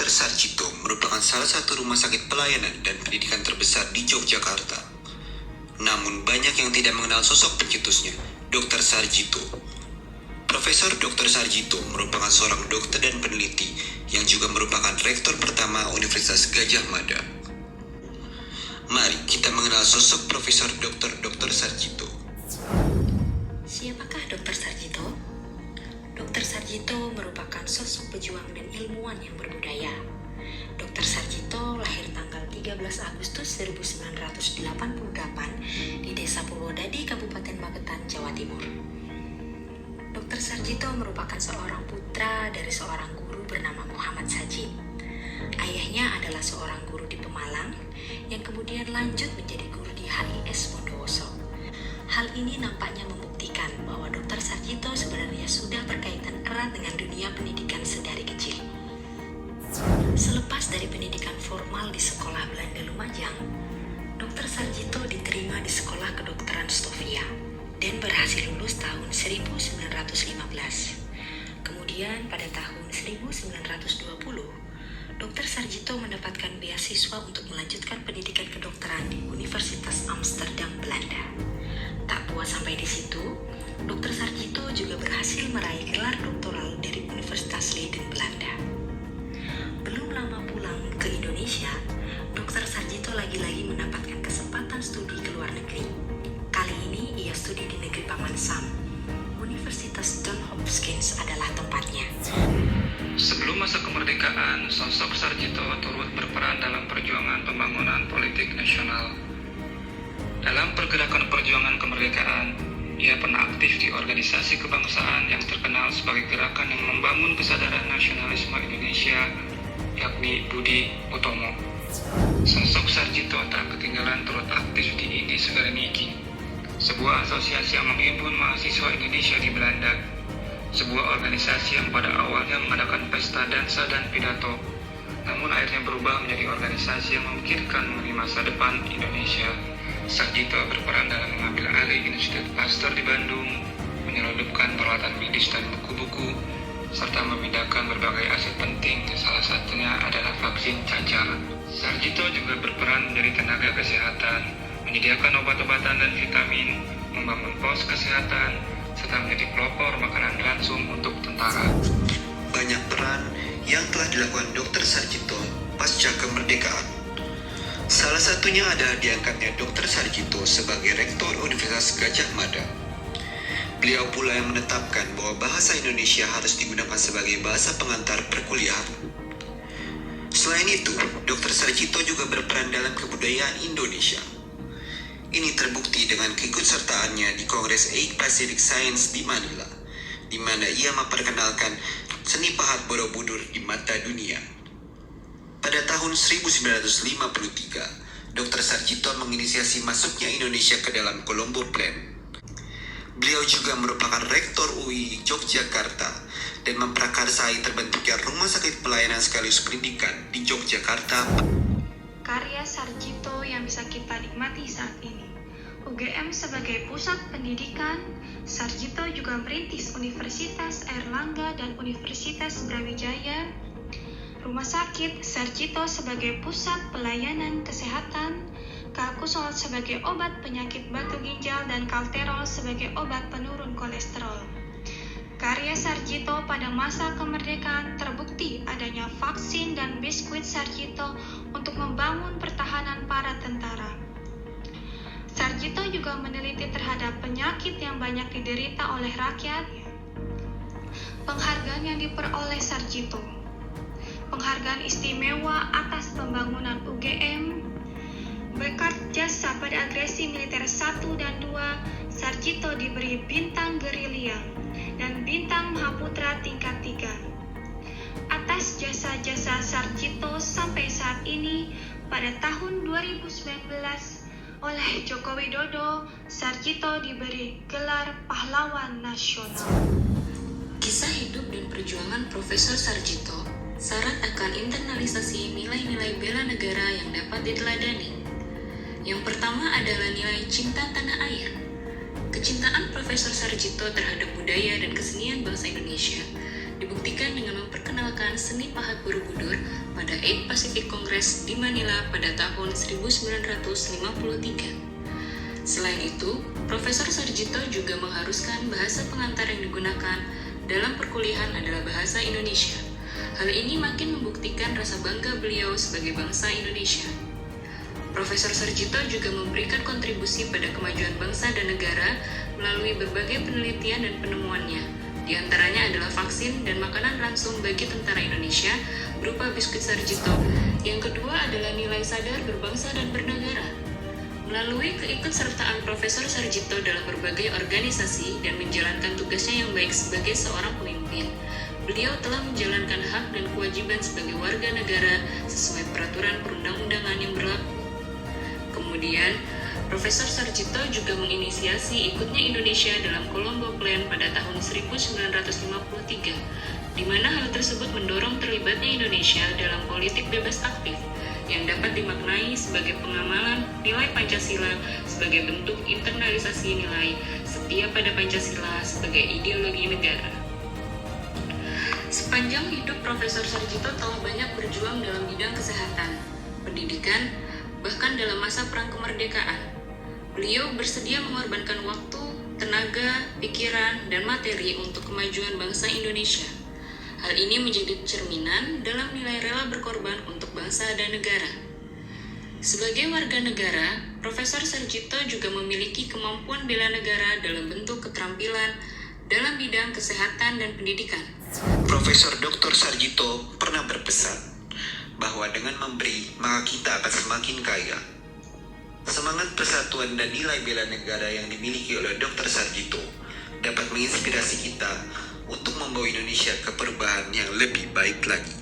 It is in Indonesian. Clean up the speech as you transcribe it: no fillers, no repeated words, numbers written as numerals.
Sarjito merupakan salah satu rumah sakit pelayanan dan pendidikan terbesar di Yogyakarta. Namun banyak yang tidak mengenal sosok pencetusnya, Dr. Sarjito. Profesor Dr. Sarjito merupakan seorang dokter dan peneliti yang juga merupakan rektor pertama Universitas Gadjah Mada. Mari kita mengenal sosok Profesor Dr. Sarjito. Siapakah Dr. Sarjito? Dr. Sarjito merupakan sosok pejuang dan ilmuwan yang berbudaya. Dr. Sarjito lahir tanggal 13 Agustus 1988 di Desa Purwodadi, Kabupaten Magetan, Jawa Timur. Dr. Sarjito merupakan seorang putra dari seorang guru bernama Muhammad Sajid. Ayahnya adalah seorang guru di Pemalang yang kemudian lanjut menjadi guru di HIS Bondowoso. Hal ini nampaknya membuktikan bahwa Dr. Sarjito sebenarnya sudah berkaitan erat dengan dunia pendidikan sedari kecil. Selepas dari pendidikan formal di sekolah Belanda Lumajang, Dr. Sarjito diterima di Sekolah Kedokteran Stovia dan berhasil lulus tahun 1915. Kemudian pada tahun 1920, Dr. Sarjito mendapatkan beasiswa untuk melanjutkan pendidikan kedokteran di Universitas Amsterdam, Belanda. Tak puas sampai di situ, Dr. Sarjito juga berhasil meraih gelar doktoral dari Universitas Leiden, Belanda. Belum lama pulang ke Indonesia, Dr. Sarjito lagi-lagi mendapatkan kesempatan studi ke luar negeri. Kali ini ia studi di negeri Paman Sam. Universitas Johns Hopkins adalah tempatnya. Sebelum masa kemerdekaan, sosok Sarjito turut berperan dalam perjuangan pembangunan politik nasional. Dalam pergerakan perjuangan kemerdekaan, ia pernah aktif di organisasi kebangsaan yang terkenal sebagai gerakan yang membangun kesadaran nasionalisme Indonesia, yakni Budi Utomo. Sosok Sarjito tak ketinggalan turut aktif di Indi Segareniki, sebuah asosiasi yang menghimpun mahasiswa Indonesia di Belanda, sebuah organisasi yang pada awalnya mengadakan pesta dansa dan pidato, namun akhirnya berubah menjadi organisasi yang memikirkan mengenai masa depan Indonesia. Sarjito berperan dalam mengambil alih Institut Pasteur di Bandung, menyelundupkan peralatan medis dan buku-buku, serta memindahkan berbagai aset penting, salah satunya adalah vaksin cacar. Sarjito juga berperan menjadi tenaga kesehatan, menyediakan obat-obatan dan vitamin, membangun pos kesehatan, serta menjadi pelopor makanan langsung untuk tentara. Banyak peran yang telah dilakukan Dr. Sarjito pasca kemerdekaan. Salah satunya adalah diangkatnya Dr. Sarjito sebagai Rektor Universitas Gadjah Mada. Beliau pula yang menetapkan bahwa bahasa Indonesia harus digunakan sebagai bahasa pengantar perkuliahan. Selain itu, Dr. Sarjito juga berperan dalam kebudayaan Indonesia. Ini terbukti dengan keikutsertaannya di Kongres Eight Pacific Science di Manila, di mana ia memperkenalkan seni pahat Borobudur di mata dunia. Pada tahun 1953, Dr. Sarjito menginisiasi masuknya Indonesia ke dalam Colombo Plan. Beliau juga merupakan Rektor UI Yogyakarta dan memprakarsai terbentuknya Rumah Sakit Pelayanan Sekaligus Pendidikan di Yogyakarta. Karya Sarjito yang bisa kita nikmati saat ini. UGM sebagai pusat pendidikan, Sarjito juga merintis Universitas Airlangga dan Universitas Brawijaya. Rumah sakit Sarjito sebagai pusat pelayanan kesehatan, Kalkusol sebagai obat penyakit batu ginjal dan Kalterol sebagai obat penurun kolesterol. Karya Sarjito pada masa kemerdekaan terbukti adanya vaksin dan biskuit Sarjito untuk membangun pertahanan para tentara. Sarjito juga meneliti terhadap penyakit yang banyak diderita oleh rakyat. Penghargaan yang diperoleh Sarjito: penghargaan istimewa atas pembangunan UGM, berkat jasa pada agresi militer 1 dan 2, Sarjito diberi bintang gerilya dan bintang Mahaputra tingkat 3. Atas jasa-jasa Sarjito sampai saat ini, pada tahun 2019, oleh Joko Widodo, Sarjito diberi gelar Pahlawan Nasional. Kisah hidup dan perjuangan Profesor Sarjito syarat akan internalisasi nilai-nilai bela negara yang dapat diteladani. Yang pertama adalah nilai cinta tanah air. Kecintaan Profesor Sarjito terhadap budaya dan kesenian bangsa Indonesia dibuktikan dengan memperkenalkan seni pahat Borobudur pada 8 Pacific Congress di Manila pada tahun 1953. Selain itu, Profesor Sarjito juga mengharuskan bahasa pengantar yang digunakan dalam perkuliahan adalah bahasa Indonesia. Hal ini makin membuktikan rasa bangga beliau sebagai bangsa Indonesia. Profesor Sarjito juga memberikan kontribusi pada kemajuan bangsa dan negara melalui berbagai penelitian dan penemuannya. Di antaranya adalah vaksin dan makanan langsung bagi tentara Indonesia berupa biskuit Sarjito. Yang kedua adalah nilai sadar berbangsa dan bernegara. Melalui keikutsertaan Profesor Sarjito dalam berbagai organisasi dan menjalankan tugasnya yang baik sebagai seorang pemimpin, beliau telah menjalankan hak dan kewajiban sebagai warga negara sesuai peraturan perundang-undangan yang berlaku. Kemudian, Profesor Sarjito juga menginisiasi ikutnya Indonesia dalam Colombo Plan pada tahun 1953, di mana hal tersebut mendorong terlibatnya Indonesia dalam politik bebas aktif yang dapat dimaknai sebagai pengamalan nilai Pancasila sebagai bentuk internalisasi nilai setia pada Pancasila sebagai ideologi negara. Sepanjang hidup Profesor Sarjito telah banyak berjuang dalam bidang kesehatan, pendidikan, bahkan dalam masa perang kemerdekaan. Beliau bersedia mengorbankan waktu, tenaga, pikiran, dan materi untuk kemajuan bangsa Indonesia. Hal ini menjadi cerminan dalam nilai rela berkorban untuk bangsa dan negara. Sebagai warga negara, Profesor Sarjito juga memiliki kemampuan bela negara dalam bentuk keterampilan dalam bidang kesehatan dan pendidikan. Profesor Dr. Sarjito pernah berpesan bahwa dengan memberi, maka kita akan semakin kaya. Semangat persatuan dan nilai bela negara yang dimiliki oleh Dr. Sarjito dapat menginspirasi kita untuk membawa Indonesia ke perubahan yang lebih baik lagi.